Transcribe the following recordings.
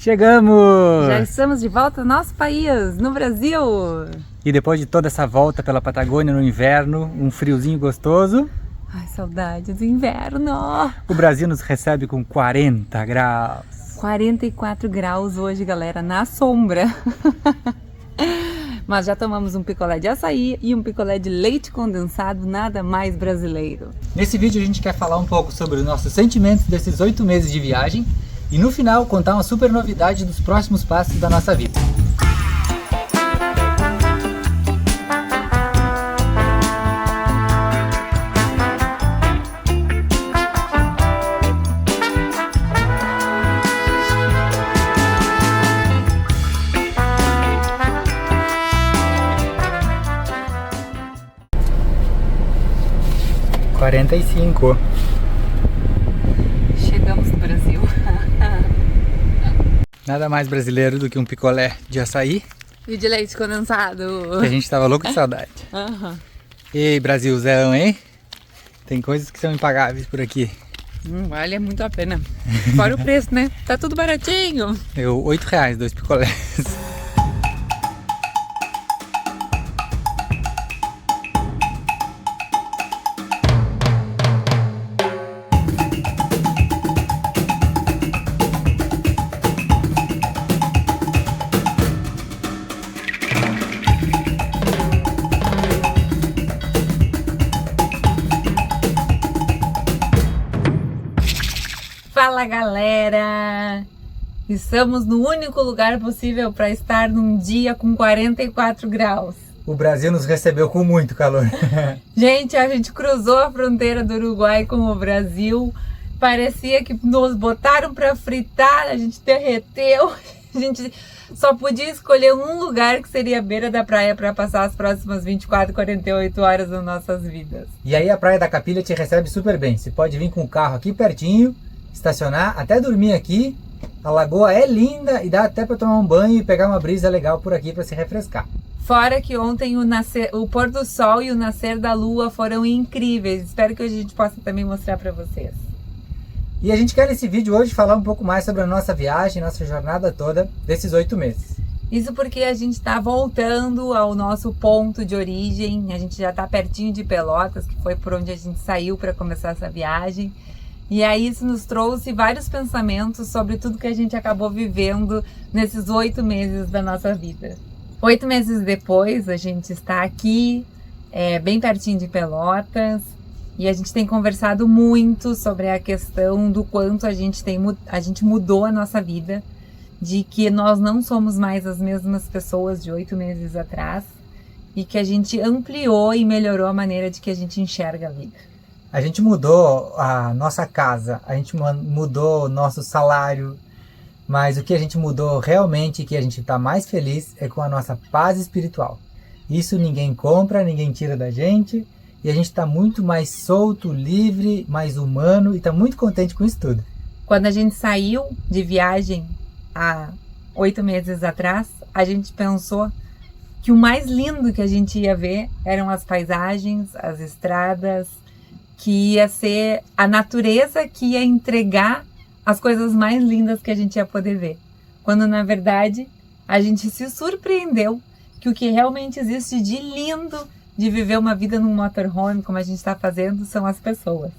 Chegamos! Já estamos de volta no nosso país, no Brasil! E depois de toda essa volta pela Patagônia no inverno, um friozinho gostoso. Ai, saudade do inverno! O Brasil nos recebe com 40 graus. 44 graus hoje, galera, na sombra. Mas já tomamos um picolé de açaí e um picolé de leite condensado, nada mais brasileiro. Nesse vídeo a gente quer falar um pouco sobre os nossos sentimentos desses 8 meses de viagem e no final contar uma super novidade dos próximos passos da nossa vida. Chegamos no Brasil. Nada mais brasileiro do que um picolé de açaí. E de leite condensado. Que a gente tava louco de saudade. E Brasilzão, hein? Tem coisas que são impagáveis por aqui. Vale muito a pena. Fora o preço, né? Tá tudo baratinho. R$8, 2 picolés. Fala, galera! Estamos no único lugar possível para estar num dia com 44 graus. O Brasil nos recebeu com muito calor. Gente, a gente cruzou a fronteira do Uruguai com o Brasil. Parecia que nos botaram para fritar, a gente derreteu. A gente só podia escolher um lugar que seria a beira da praia para passar as próximas 24, 48 horas das nossas vidas. E aí a Praia da Capilha te recebe super bem. Você pode vir com o carro aqui pertinho, estacionar, até dormir aqui. A lagoa é linda e dá até para tomar um banho e pegar uma brisa legal por aqui para se refrescar. Fora que ontem o pôr do sol e o nascer da lua foram incríveis. Espero que hoje a gente possa também mostrar para vocês. E a gente quer nesse vídeo hoje falar um pouco mais sobre a nossa viagem, nossa jornada toda desses 8 meses. Isso porque a gente está voltando ao nosso ponto de origem. A gente já está pertinho de Pelotas, que foi por onde a gente saiu para começar essa viagem. E aí isso nos trouxe vários pensamentos sobre tudo que a gente acabou vivendo nesses 8 meses da nossa vida. 8 meses depois, a gente está aqui, bem pertinho de Pelotas, e a gente tem conversado muito sobre a questão do quanto a gente mudou a nossa vida, de que nós não somos mais as mesmas pessoas de 8 meses atrás, e que a gente ampliou e melhorou a maneira de que a gente enxerga a vida. A gente mudou a nossa casa, a gente mudou o nosso salário, mas o que a gente mudou realmente, que a gente está mais feliz, é com a nossa paz espiritual. Isso ninguém compra, ninguém tira da gente, e a gente está muito mais solto, livre, mais humano, e está muito contente com isso tudo. Quando a gente saiu de viagem há 8 meses atrás, a gente pensou que o mais lindo que a gente ia ver eram as paisagens, as estradas, que ia ser a natureza que ia entregar as coisas mais lindas que a gente ia poder ver. Quando, na verdade, a gente se surpreendeu que o que realmente existe de lindo de viver uma vida num motorhome, como a gente está fazendo, são as pessoas.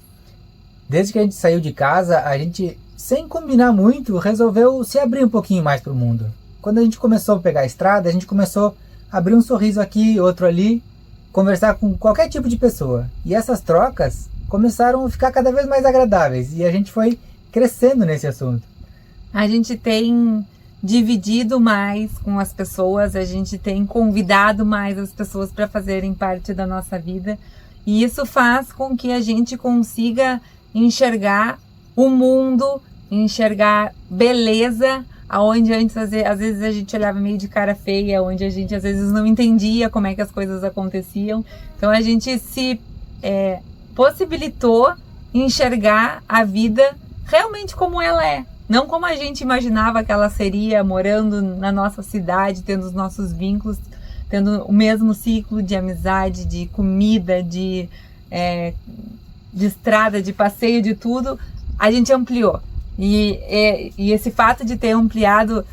Desde que a gente saiu de casa, a gente, sem combinar muito, resolveu se abrir um pouquinho mais para o mundo. Quando a gente começou a pegar a estrada, a gente começou a abrir um sorriso aqui, outro ali, conversar com qualquer tipo de pessoa. E essas trocas começaram a ficar cada vez mais agradáveis e a gente foi crescendo nesse assunto. A gente tem dividido mais com as pessoas, a gente tem convidado mais as pessoas para fazerem parte da nossa vida e isso faz com que a gente consiga enxergar o mundo, enxergar beleza, aonde antes às vezes a gente olhava meio de cara feia, onde a gente às vezes não entendia como é que as coisas aconteciam. Então a gente se possibilitou enxergar a vida realmente como ela é, não como a gente imaginava que ela seria, morando na nossa cidade, tendo os nossos vínculos, tendo o mesmo ciclo de amizade, de comida, de estrada, de passeio, de tudo. A gente ampliou. E esse fato de ter ampliado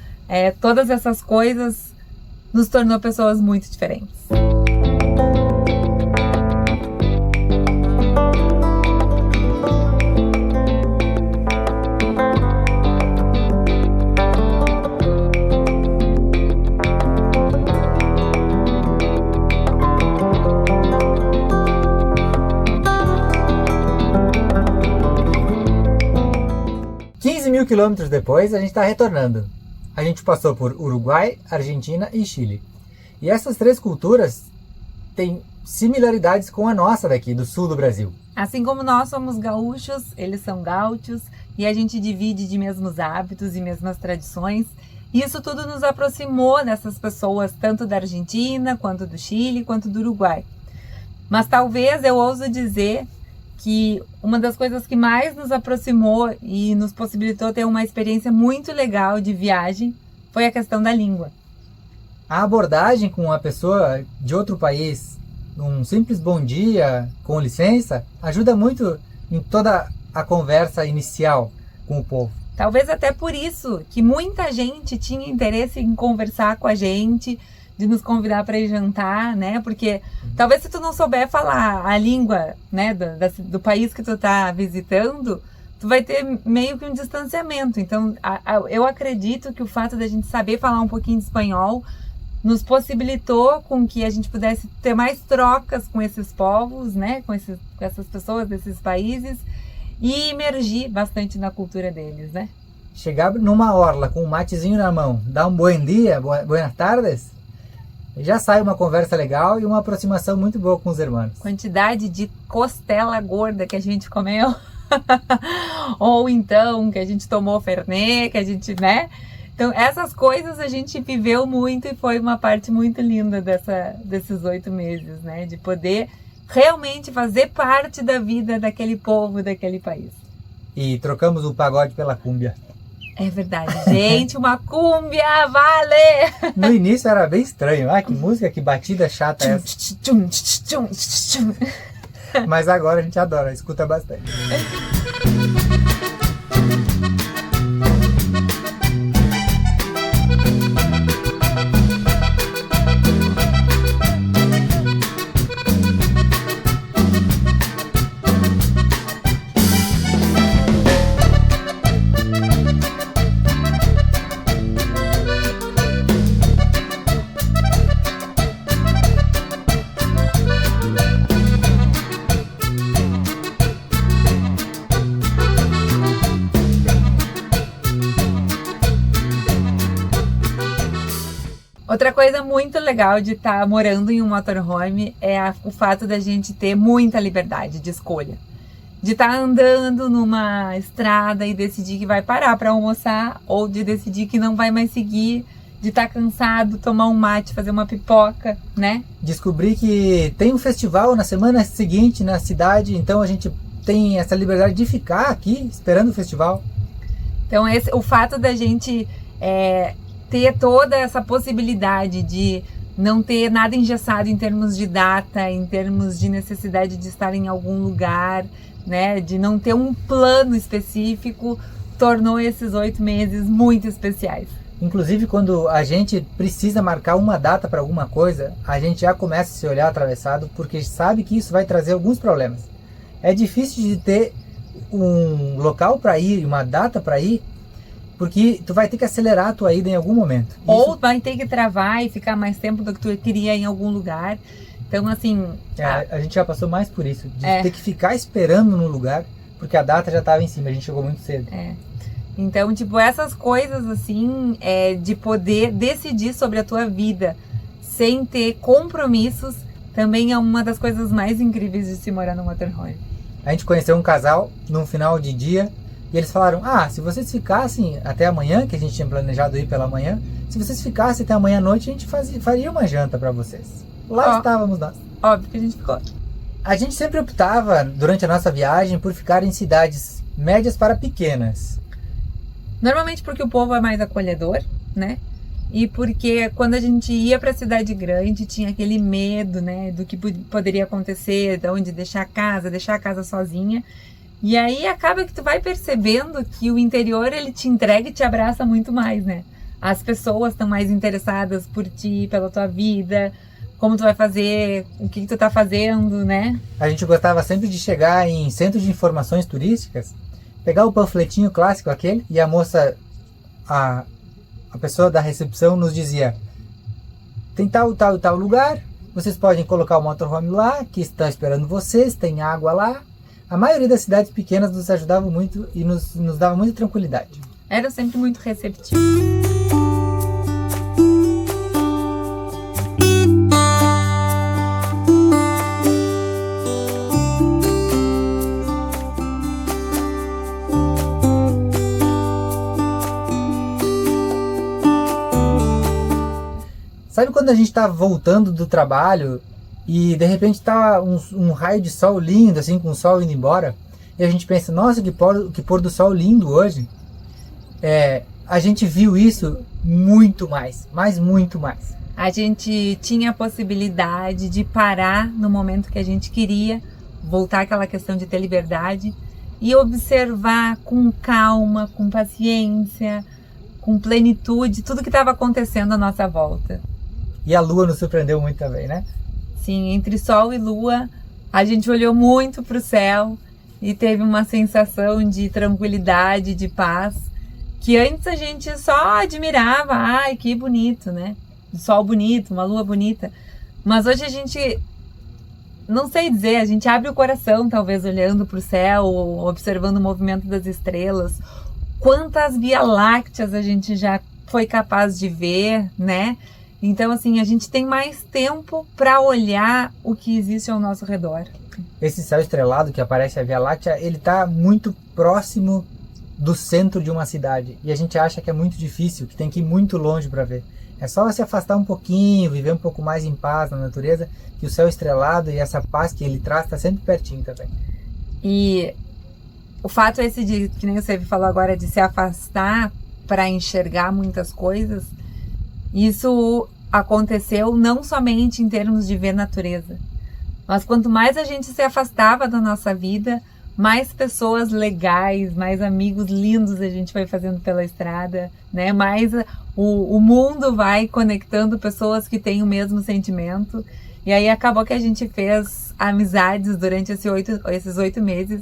todas essas coisas nos tornou pessoas muito diferentes. 15.000 quilômetros depois, a gente está retornando. A gente passou por Uruguai, Argentina e Chile. E essas três culturas têm similaridades com a nossa daqui, do sul do Brasil. Assim como nós somos gaúchos, eles são gaúchos, e a gente divide de mesmos hábitos e mesmas tradições. Isso tudo nos aproximou dessas pessoas, tanto da Argentina, quanto do Chile, quanto do Uruguai. Mas talvez eu ouso dizer que uma das coisas que mais nos aproximou e nos possibilitou ter uma experiência muito legal de viagem foi a questão da língua. A abordagem com uma pessoa de outro país, um simples bom dia, com licença, ajuda muito em toda a conversa inicial com o povo. Talvez até por isso que muita gente tinha interesse em conversar com a gente, de nos convidar para ir jantar, né? Porque talvez se tu não souber falar a língua, né, do país que tu tá visitando, tu vai ter meio que um distanciamento. Então, eu acredito que o fato da gente saber falar um pouquinho de espanhol nos possibilitou com que a gente pudesse ter mais trocas com esses povos, né, com essas pessoas desses países e imergir bastante na cultura deles, né? Chegar numa orla com um matezinho na mão, dar um bom dia, buenas tardes, já sai uma conversa legal e uma aproximação muito boa com os irmãos. Quantidade de costela gorda que a gente comeu, ou então que a gente tomou fernet, que a gente, né? Então essas coisas a gente viveu muito e foi uma parte muito linda desses 8 meses, né? De poder realmente fazer parte da vida daquele povo, daquele país. E trocamos o pagode pela cúmbia. É verdade, gente, uma cúmbia, vale! No início era bem estranho, que música, que batida chata é essa. Mas agora a gente adora, escuta bastante. Outra coisa muito legal de estar morando em um motorhome é o fato da gente ter muita liberdade de escolha. De estar andando numa estrada e decidir que vai parar para almoçar ou de decidir que não vai mais seguir, de estar cansado, tomar um mate, fazer uma pipoca, né? Descobri que tem um festival na semana seguinte na cidade, então a gente tem essa liberdade de ficar aqui esperando o festival. Então o fato da gente ter toda essa possibilidade de não ter nada engessado em termos de data, em termos de necessidade de estar em algum lugar, né, de não ter um plano específico, tornou esses 8 meses muito especiais. Inclusive, quando a gente precisa marcar uma data para alguma coisa, a gente já começa a se olhar atravessado, porque sabe que isso vai trazer alguns problemas. É difícil de ter um local para ir, uma data para ir, porque tu vai ter que acelerar a tua ida em algum momento. Ou vai ter que travar e ficar mais tempo do que tu queria em algum lugar. Então, assim... a gente já passou mais por isso, de ter que ficar esperando no lugar, porque a data já estava em cima, a gente chegou muito cedo. Então, tipo, essas coisas, assim, de poder decidir sobre a tua vida sem ter compromissos, também é uma das coisas mais incríveis de se morar no motorhome. A gente conheceu um casal num final de dia, e eles falaram, se vocês ficassem até amanhã, que a gente tinha planejado ir pela manhã, se vocês ficassem até amanhã à noite, a gente faria uma janta para vocês. Lá estávamos nós. Óbvio que a gente ficou. A gente sempre optava, durante a nossa viagem, por ficar em cidades médias para pequenas. Normalmente porque o povo é mais acolhedor, né? E porque quando a gente ia para a cidade grande, tinha aquele medo, né? Do que poderia acontecer, de onde deixar a casa sozinha. E aí acaba que tu vai percebendo que o interior ele te entrega e te abraça muito mais, né? As pessoas estão mais interessadas por ti, pela tua vida, como tu vai fazer, o que tu tá fazendo, né? A gente gostava sempre de chegar em centros de informações turísticas, pegar o panfletinho clássico aquele, e a moça, a pessoa da recepção nos dizia: tem tal e tal lugar, vocês podem colocar o motorhome lá, que está esperando vocês, tem água lá. A maioria das cidades pequenas nos ajudava muito e nos dava muita tranquilidade. Era sempre muito receptivo. Sabe quando a gente está voltando do trabalho e de repente tá um raio de sol lindo, assim, com o sol indo embora, e a gente pensa: nossa, que pôr do sol lindo hoje. A gente viu isso muito mais, mas muito mais. A gente tinha a possibilidade de parar no momento que a gente queria, voltar àquela questão de ter liberdade e observar com calma, com paciência, com plenitude, tudo que estava acontecendo à nossa volta. E a lua nos surpreendeu muito também, né? Sim, entre sol e lua, a gente olhou muito para o céu e teve uma sensação de tranquilidade, de paz, que antes a gente só admirava. Ai, que bonito, né? Um sol bonito, uma lua bonita. Mas hoje a gente, não sei dizer, a gente abre o coração talvez olhando para o céu, observando o movimento das estrelas. Quantas Via Lácteas a gente já foi capaz de ver, né? Então, assim, a gente tem mais tempo para olhar o que existe ao nosso redor. Esse céu estrelado que aparece a Via Láctea, ele está muito próximo do centro de uma cidade. E a gente acha que é muito difícil, que tem que ir muito longe para ver. É só se afastar um pouquinho, viver um pouco mais em paz na natureza, que o céu estrelado e essa paz que ele traz está sempre pertinho também. E o fato esse de, que nem você falou agora, de se afastar para enxergar muitas coisas, isso aconteceu não somente em termos de ver natureza, mas quanto mais a gente se afastava da nossa vida, mais pessoas legais, mais amigos lindos a gente vai fazendo pela estrada, né? Mais o mundo vai conectando pessoas que têm o mesmo sentimento. E aí acabou que a gente fez amizades durante esses 8 meses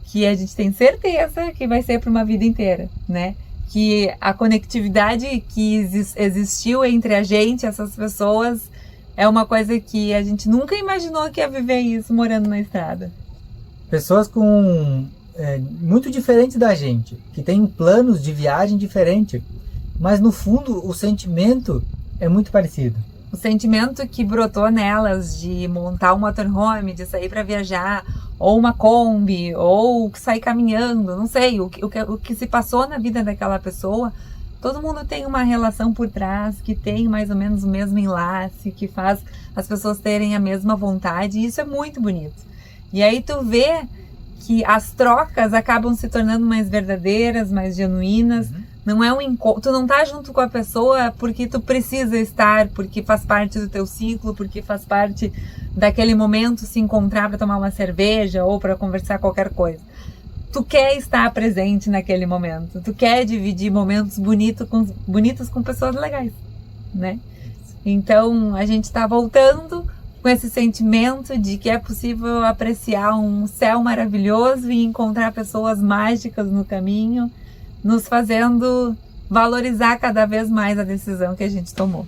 que a gente tem certeza que vai ser para uma vida inteira, né? Que a conectividade que existiu entre a gente, essas pessoas, é uma coisa que a gente nunca imaginou que ia viver isso morando na estrada. Pessoas muito diferentes da gente, que têm planos de viagem diferentes, mas no fundo o sentimento é muito parecido. O sentimento que brotou nelas de montar um motorhome, de sair para viajar, ou uma Kombi, ou sair caminhando, não sei, o que se passou na vida daquela pessoa, todo mundo tem uma relação por trás, que tem mais ou menos o mesmo enlace, que faz as pessoas terem a mesma vontade, e isso é muito bonito. E aí tu vê que as trocas acabam se tornando mais verdadeiras, mais genuínas. Não é um encontro, tu não tá junto com a pessoa porque tu precisa estar, porque faz parte do teu ciclo, porque faz parte daquele momento se encontrar para tomar uma cerveja ou para conversar qualquer coisa. Tu quer estar presente naquele momento, tu quer dividir momentos bonitos com pessoas legais, né? Então a gente tá voltando com esse sentimento de que é possível apreciar um céu maravilhoso e encontrar pessoas mágicas no caminho, nos fazendo valorizar cada vez mais a decisão que a gente tomou.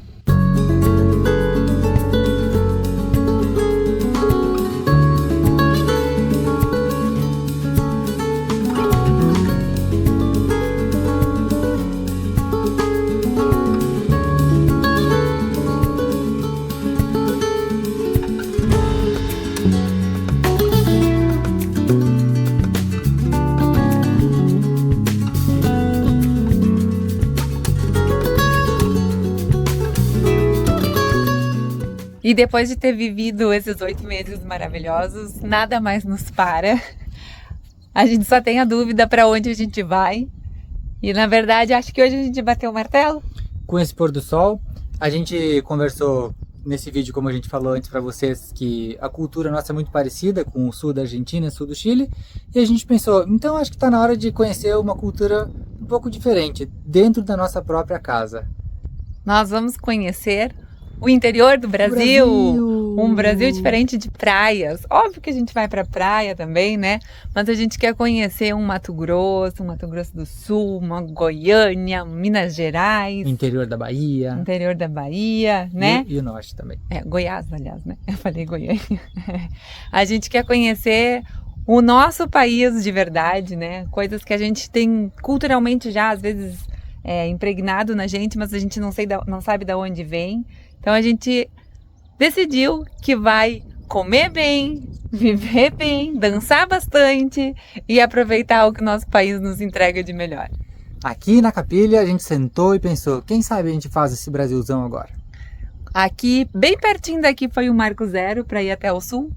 E depois de ter vivido esses 8 meses maravilhosos, nada mais nos para. A gente só tem a dúvida para onde a gente vai. E na verdade, acho que hoje a gente bateu o martelo. Com esse pôr do sol, a gente conversou nesse vídeo, como a gente falou antes para vocês, que a cultura nossa é muito parecida com o sul da Argentina e o sul do Chile, e a gente pensou, então acho que está na hora de conhecer uma cultura um pouco diferente, dentro da nossa própria casa. Nós vamos conhecer o interior do Brasil, um Brasil diferente de praias. Óbvio que a gente vai para praia também, né? Mas a gente quer conhecer um Mato Grosso do Sul, uma Goiânia, Minas Gerais. Interior da Bahia. Interior da Bahia, né? E o norte também. Goiás, aliás, né? Eu falei Goiânia. A gente quer conhecer o nosso país de verdade, né? Coisas que a gente tem culturalmente já, às vezes, impregnado na gente, mas a gente não sabe de onde vem. Então a gente decidiu que vai comer bem, viver bem, dançar bastante e aproveitar o que o nosso país nos entrega de melhor. Aqui na Capilha a gente sentou e pensou, quem sabe a gente faz esse Brasilzão agora? Aqui, bem pertinho daqui foi o Marco Zero para ir até o sul.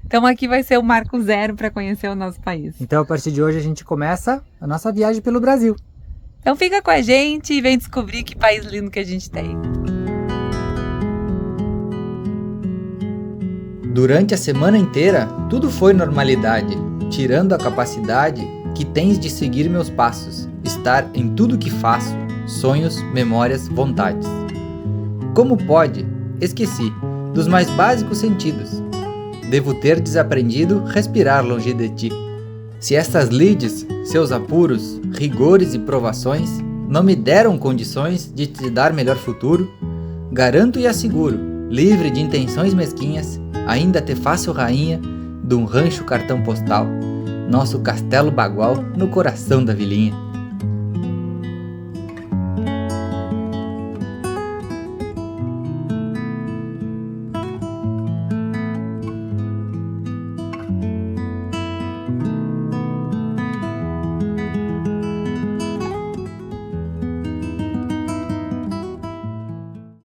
Então aqui vai ser o Marco Zero para conhecer o nosso país. Então a partir de hoje a gente começa a nossa viagem pelo Brasil. Então fica com a gente e vem descobrir que país lindo que a gente tem. Durante a semana inteira, tudo foi normalidade, tirando a capacidade que tens de seguir meus passos, estar em tudo que faço, sonhos, memórias, vontades. Como pode? Esqueci, dos mais básicos sentidos. Devo ter desaprendido respirar longe de ti. Se estas lides, seus apuros, rigores e provações, não me deram condições de te dar melhor futuro, garanto e asseguro, livre de intenções mesquinhas, ainda te faço rainha de um rancho cartão postal, nosso castelo bagual no coração da vilinha.